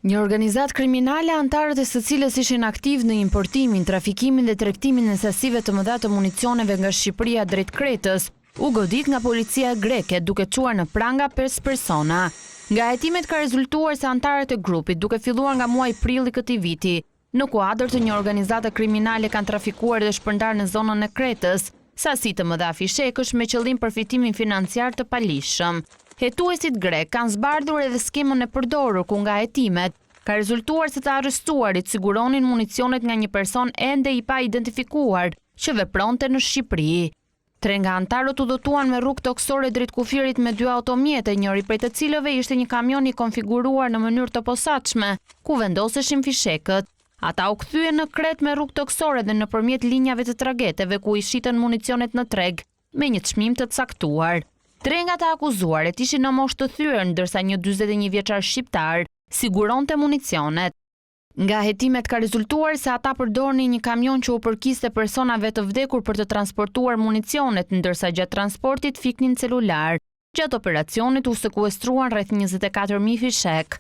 Një organizatë kriminale, antarët e së cilës ishin aktiv në importimin, trafikimin dhe tregtimin e sasive të mëdha të municioneve nga Shqipëria drejt Kretës, u godit nga policia greke duke çuar në pranga 5 persona. Nga hetimet ka rezultuar se antarët e grupit, duke filluar nga muaji prill i këtij viti, në kuadër të një organizate kriminale kanë trafikuar dhe shpërndar në zonën e Kretës sasi të mëdha fishekësh me qëllim përfitimin financiar të palishëm. Hetuesit grek kanë zbardhur edhe skemën e përdorur ku nga hetimet ka rezultuar se të arrestuarit siguronin municionet nga një person ende i pa identifikuar që vepronte në Shqipëri. 3 nga antarët u dotuan me rrugë toksore drejt kufirit me 2 automjete, njëri prej të cilëve ishte një kamion i konfiguruar në mënyrë të posaçme, ku vendoseshin fishekët. Ata u kthyen në Kret me rrugë toksore dhe nëpërmjet linjave të trageteve ku i shiten municionet në treg me një çmim të caktuar. 3 nga të akuzuarit ishin në moshë të thyer, ndërsa një 41 vjeçar shqiptar siguronte municionet. Nga hetimet ka rezultuar se ata përdornin një kamion që u përkiste personave të vdekur për të transportuar municionet, ndërsa gjatë transportit fiknin celular. Gjatë operacionit u sekuestruan rreth 24.000 fishek.